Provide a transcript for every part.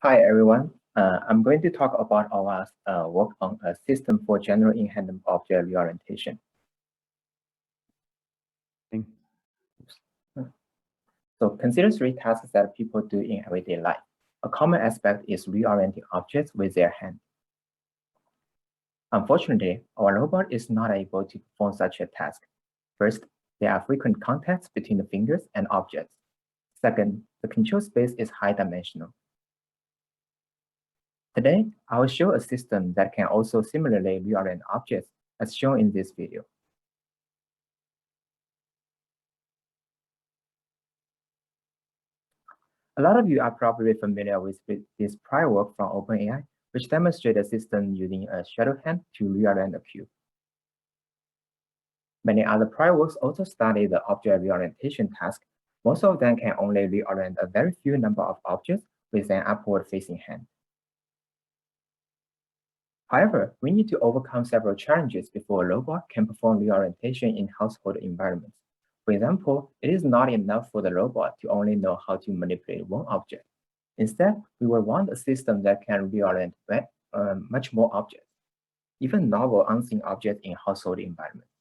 Hi, everyone. I'm going to talk about our work on a system for general in-hand object reorientation. So consider three tasks that people do in everyday life. A common aspect is reorienting objects with their hand. Unfortunately, our robot is not able to perform such a task. First, there are frequent contacts between the fingers and objects. Second, the control space is high-dimensional. Today, I will show a system that can also similarly reorient objects as shown in this video. A lot of you are probably familiar with this prior work from OpenAI, which demonstrated a system using a shadow hand to reorient a cube. Many other prior works also study the object reorientation task. Most of them can only reorient a very few number of objects with an upward-facing hand. However, we need to overcome several challenges before a robot can perform reorientation in household environments. For example, it is not enough for the robot to only know how to manipulate one object. Instead, we will want a system that can reorient much more objects, even novel unseen objects in household environments.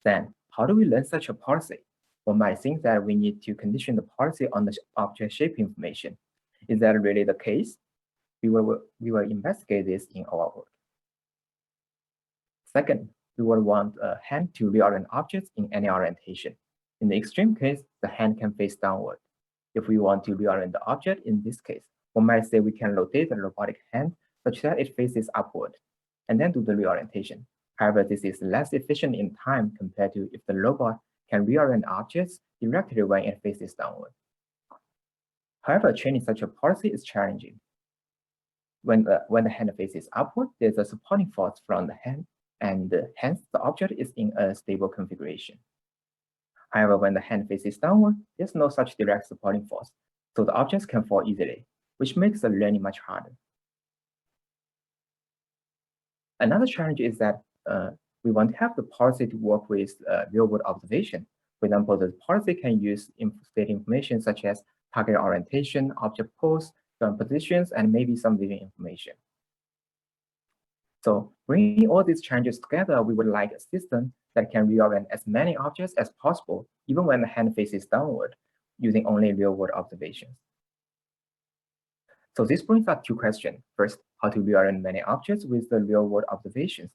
Then, how do we learn such a policy? One might think that we need to condition the policy on the object shape information. Is that really the case? We will investigate this in our work. Second, we will want a hand to reorient objects in any orientation. In the extreme case, the hand can face downward. If we want to reorient the object in this case, one might say we can rotate the robotic hand such that it faces upward, and then do the reorientation. However, this is less efficient in time compared to if the robot can reorient objects directly when it faces downward. However, training such a policy is challenging. When the hand faces upward, there's a supporting force from the hand, and hence the object is in a stable configuration. However, when the hand faces downward, there's no such direct supporting force, so the objects can fall easily, which makes the learning much harder. Another challenge is that we want to have the policy to work with real-world observation. For example, the policy can use state information such as target orientation, object pose, joint positions, and maybe some viewing information. So bringing all these challenges together, we would like a system that can reorient as many objects as possible, even when the hand faces downward, using only real-world observations. So this brings up two questions. First, how to reorient many objects with the real-world observations.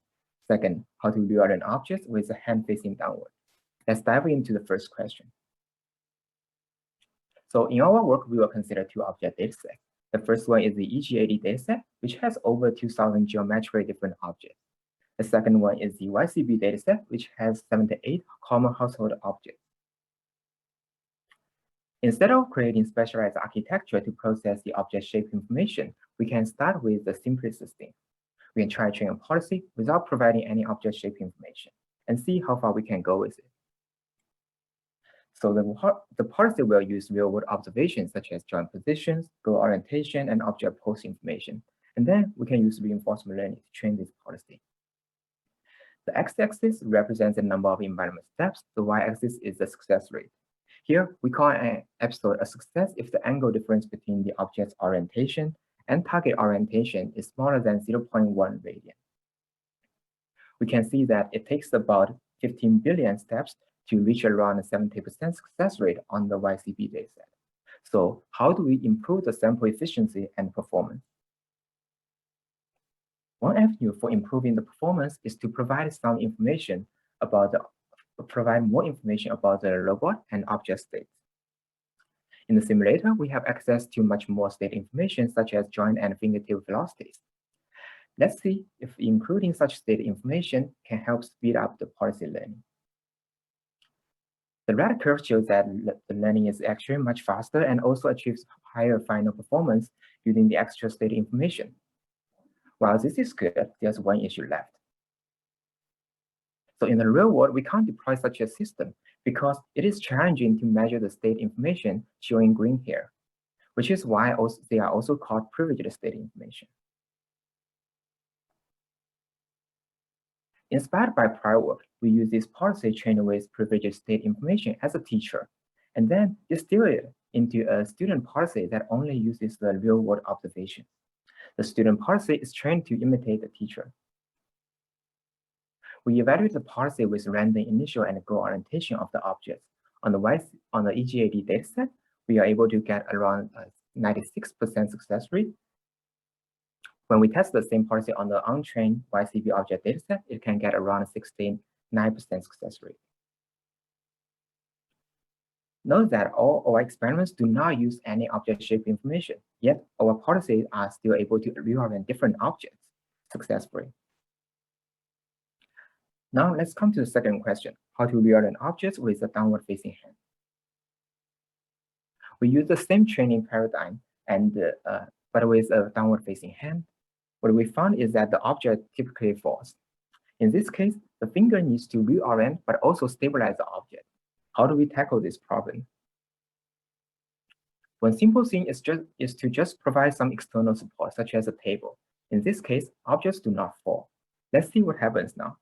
Second, how to reorient objects with the hand facing downward. Let's dive into the first question. So in our work, we will consider two object datasets. The first one is the EG80 dataset, which has over 2,000 geometrically different objects. The second one is the YCB dataset, which has 78 common household objects. Instead of creating specialized architecture to process the object shape information, we can start with the simplest system. We can try to train a policy without providing any object shape information and see how far we can go with it. So the policy will use real-world observations such as joint positions, goal orientation, and object pose information. And then we can use reinforcement learning to train this policy. The x-axis represents the number of environment steps. The y-axis is the success rate. Here, we call an episode a success if the angle difference between the object's orientation and target orientation is smaller than 0.1 radian. We can see that it takes about 15 billion steps to reach around a 70% success rate on the YCB dataset. So how do we improve the sample efficiency and performance? One avenue for improving the performance is to provide some information about provide more information about the robot and object states. In the simulator, we have access to much more state information such as joint and fingertip velocities. Let's see if including such state information can help speed up the policy learning. The red curve shows that the learning is actually much faster and also achieves higher final performance using the extra state information. While this is good, there's one issue left. So in the real world, we can't deploy such a system because it is challenging to measure the state information showing green here, which is why they are also called privileged state information. Inspired by prior work, we use this policy trained with privileged state information as a teacher, and then distill it into a student policy that only uses the real-world observation. The student policy is trained to imitate the teacher. We evaluate the policy with random initial and goal orientation of the objects. On the EGAD dataset, we are able to get around 96% success rate. When we test the same policy on the untrained YCB object dataset, it can get around 69% success rate. Note that all our experiments do not use any object shape information, yet our policies are still able to reorient different objects successfully. Now let's come to the second question, how to reorient objects with a downward-facing hand. We use the same training paradigm, but with a downward-facing hand. What we found is that the object typically falls. In this case, the finger needs to reorient but also stabilize the object. How do we tackle this problem? One simple thing is to just provide some external support, such as a table. In this case, objects do not fall. Let's see what happens now.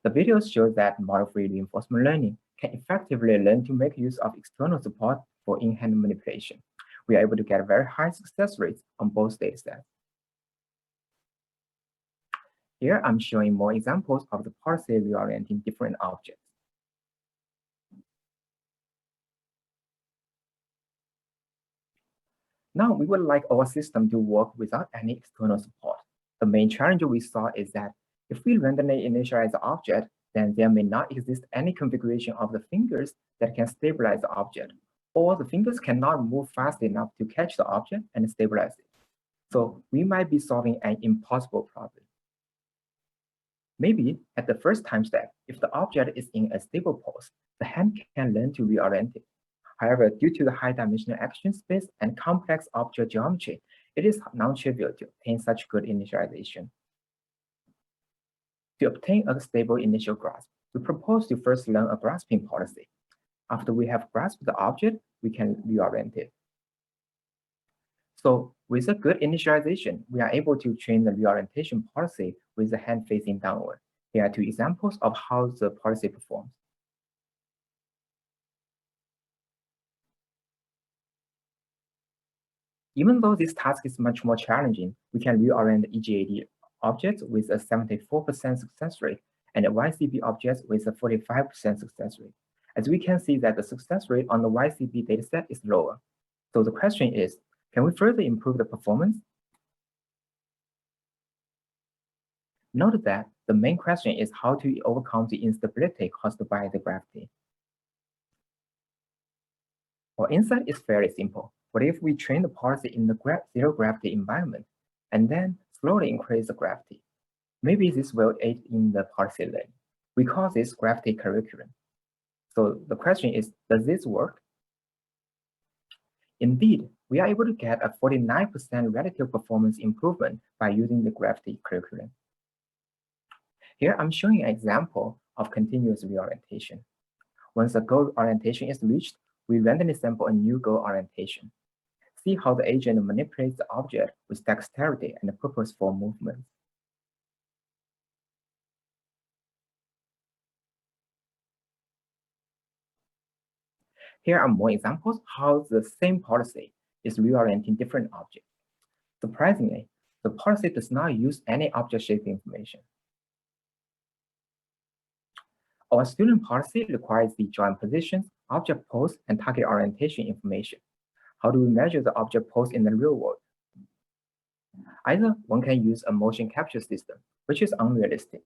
The video shows that model-free reinforcement learning can effectively learn to make use of external support for in-hand manipulation. We are able to get very high success rates on both datasets. Here, I'm showing more examples of the policy reorienting different objects. Now, we would like our system to work without any external support. The main challenge we saw is that if we randomly initialize the object, then there may not exist any configuration of the fingers that can stabilize the object, or the fingers cannot move fast enough to catch the object and stabilize it. So we might be solving an impossible problem. Maybe at the first time step, if the object is in a stable pose, the hand can learn to reorient it. However, due to the high-dimensional action space and complex object geometry, it is non-trivial to obtain such good initialization. To obtain a stable initial grasp, we propose to first learn a grasping policy. After we have grasped the object, we can reorient it. So with a good initialization, we are able to train the reorientation policy with the hand facing downward. Here are two examples of how the policy performs. Even though this task is much more challenging, we can reorient EGAD objects with a 74% success rate and YCB objects with a 45% success rate. As we can see that the success rate on the YCB dataset is lower. So the question is, can we further improve the performance? Note that the main question is how to overcome the instability caused by the gravity. Our insight is very simple. What if we train the policy in the zero gravity environment and then slowly increase the gravity? Maybe this will aid in the policy learning. We call this gravity curriculum. So the question is, does this work? Indeed, we are able to get a 49% relative performance improvement by using the gravity curriculum. Here I'm showing an example of continuous reorientation. Once the goal orientation is reached, we randomly sample a new goal orientation. See how the agent manipulates the object with dexterity and purposeful movements. Here are more examples how the same policy is reorienting different objects. Surprisingly, the policy does not use any object shape information. Our student policy requires the joint positions, object pose, and target orientation information. How do we measure the object pose in the real world? Either one can use a motion capture system, which is unrealistic,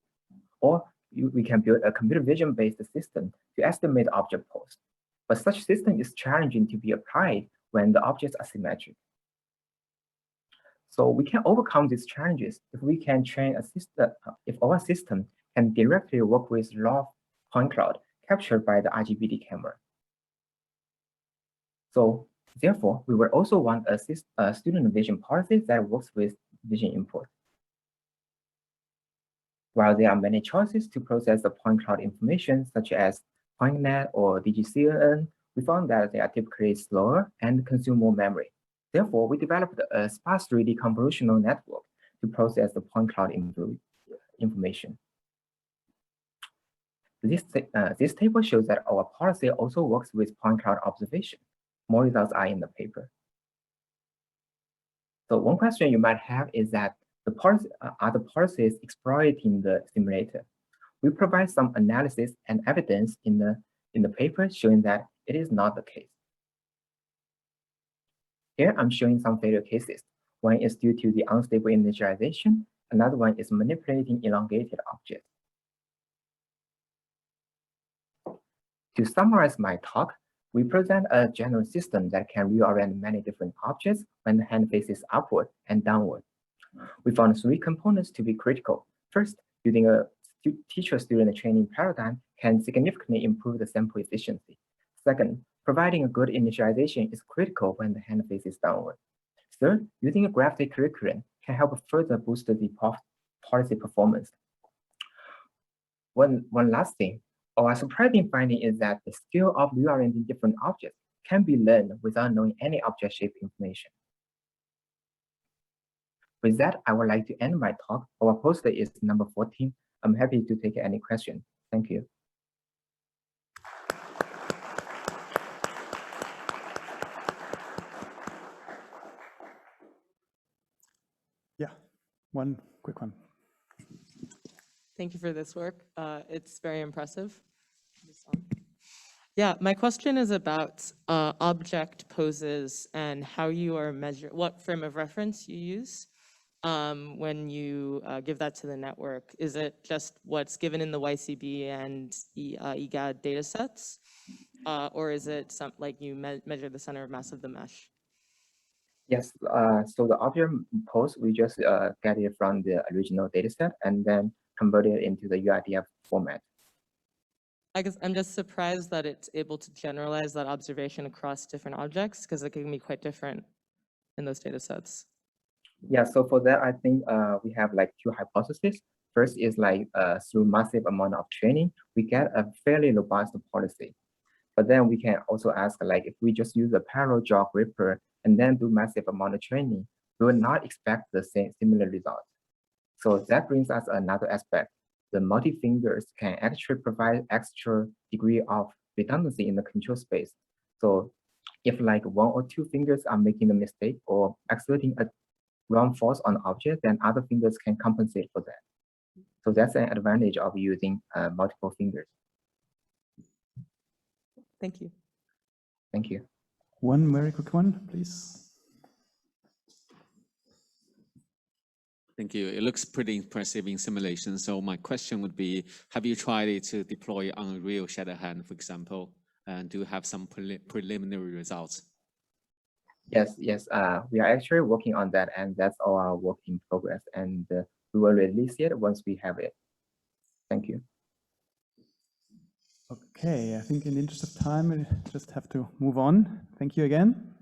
or we can build a computer vision-based system to estimate object pose. But such system is challenging to be applied when the objects are symmetric. So we can overcome these challenges if we can train a system, if our system can directly work with raw point cloud captured by the RGBD camera. So therefore, we will also want a student vision policy that works with vision input. While there are many choices to process the point cloud information, such as PointNet or DGCNN, we found that they are typically slower and consume more memory. Therefore, we developed a sparse 3D convolutional network to process the point cloud information. This table shows that our policy also works with point cloud observation. More results are in the paper. So one question you might have is that are the policies exploiting the simulator? We provide some analysis and evidence in the paper showing that it is not the case. Here I'm showing some failure cases. One is due to the unstable initialization. Another one is manipulating elongated objects. To summarize my talk, we present a general system that can reorient many different objects when the hand faces upward and downward. We found 3 components to be critical. First, using a teacher-student training paradigm can significantly improve the sample efficiency. Second, providing a good initialization is critical when the hand faces downward. Third, using a graphic curriculum can help further boost the policy performance. One last thing, our surprising finding is that the skill of reorienting different objects can be learned without knowing any object shape information. With that, I would like to end my talk. Our poster is number 14. I'm happy to take any question. Thank you. Yeah, one quick one. Thank you for this work. It's very impressive. Yeah, my question is about object poses and how you are measuring, what frame of reference you use when you give that to the network. Is it just what's given in the YCB and EGAD data sets? Or is it like you measure the center of mass of the mesh? Yes, so the object pose, we just get it from the original dataset and then convert it into the UIDF format. I guess I'm just surprised that it's able to generalize that observation across different objects because it can be quite different in those data sets. Yeah, so for that, I think we have like 2 hypotheses. First is like through massive amount of training, we get a fairly robust policy. But then we can also ask, like, if we just use a parallel jaw gripper and then do massive amount of training, we will not expect the similar results. So that brings us another aspect. The multi-fingers can actually provide extra degree of redundancy in the control space. So if like 1 or 2 fingers are making a mistake or exerting a wrong force on the object, then other fingers can compensate for that. So that's an advantage of using multiple fingers. Thank you. Thank you. One very quick one, please. Thank you. It looks pretty impressive in simulation. So my question would be, have you tried to deploy on a real shadow hand, for example, and do you have some preliminary results? Yes, we are actually working on that, and that's our work in progress, and we will release it once we have it. Thank you. Okay, I think in the interest of time, we just have to move on. Thank you again.